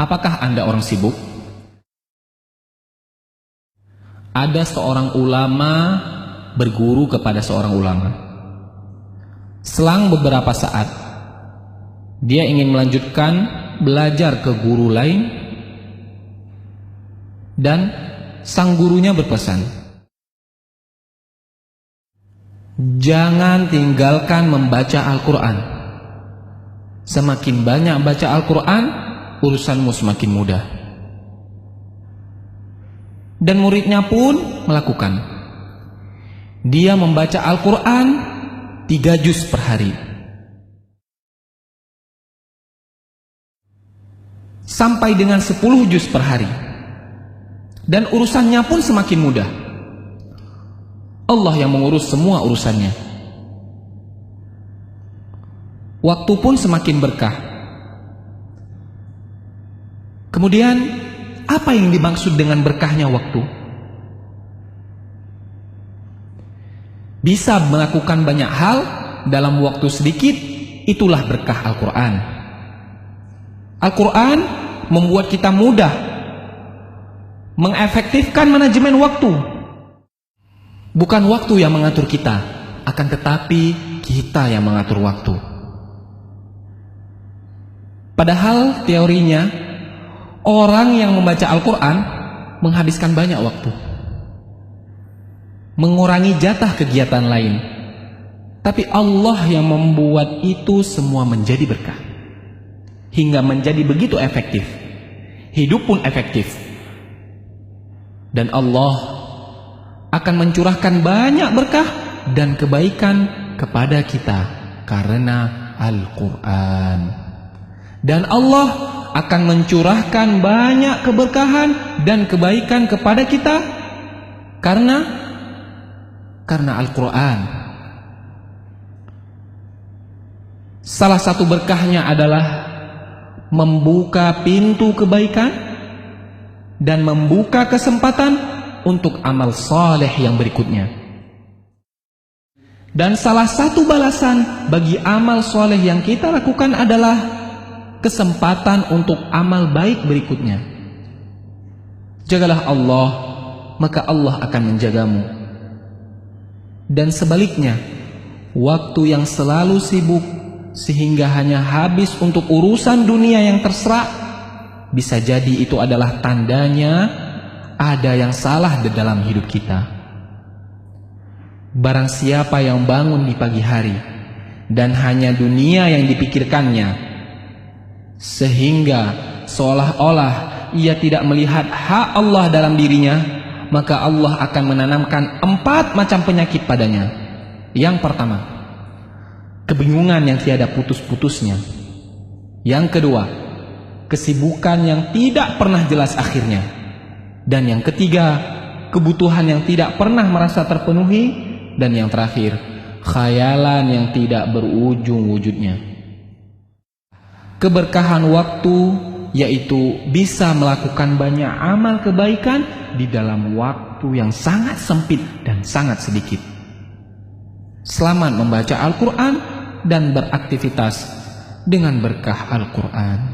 Apakah Anda orang sibuk? Ada seorang ulama berguru kepada seorang ulama. Selang beberapa saat, dia ingin melanjutkan belajar ke guru lain, dan sang gurunya berpesan, jangan tinggalkan membaca Al-Quran. Semakin banyak baca Al-Quran, urusanmu semakin mudah. Dan muridnya pun melakukan. Dia membaca Al-Quran 3 juz per hari. Sampai dengan 10 juz per hari. Dan urusannya pun semakin mudah. Allah yang mengurus semua urusannya. Waktu pun semakin berkah. Kemudian, apa yang dimaksud dengan berkahnya waktu? Bisa melakukan banyak hal dalam waktu sedikit, itulah berkah Al-Quran. Al-Quran membuat kita mudah mengefektifkan manajemen waktu. Bukan waktu yang mengatur kita, akan tetapi kita yang mengatur waktu. Padahal teorinya, orang yang membaca Al-Quran menghabiskan banyak waktu, mengurangi jatah kegiatan lain. Tapi Allah yang membuat itu semua menjadi berkah, hingga menjadi begitu efektif. Hidup pun efektif. Dan Allah akan mencurahkan banyak berkah dan kebaikan kepada kita karena Al-Quran. Dan Allah akan mencurahkan banyak keberkahan dan kebaikan kepada kita karena Al-Quran. Salah satu berkahnya adalah membuka pintu kebaikan dan membuka kesempatan untuk amal saleh yang berikutnya. Dan salah satu balasan bagi amal saleh yang kita lakukan adalah kesempatan untuk amal baik berikutnya. Jagalah Allah, maka Allah akan menjagamu. Dan sebaliknya, waktu yang selalu sibuk sehingga hanya habis untuk urusan dunia yang terserak, bisa jadi itu adalah tandanya ada yang salah di dalam hidup kita. Barang siapa yang bangun di pagi hari dan hanya dunia yang dipikirkannya, sehingga seolah-olah ia tidak melihat hak Allah dalam dirinya, maka Allah akan menanamkan 4 macam penyakit padanya. Yang pertama, kebingungan yang tiada putus-putusnya. Yang kedua, kesibukan yang tidak pernah jelas akhirnya. Dan yang ketiga, kebutuhan yang tidak pernah merasa terpenuhi. Dan yang terakhir, khayalan yang tidak berujung wujudnya. Keberkahan waktu yaitu bisa melakukan banyak amal kebaikan di dalam waktu yang sangat sempit dan sangat sedikit. Selamat membaca Al-Quran dan beraktivitas dengan berkah Al-Quran.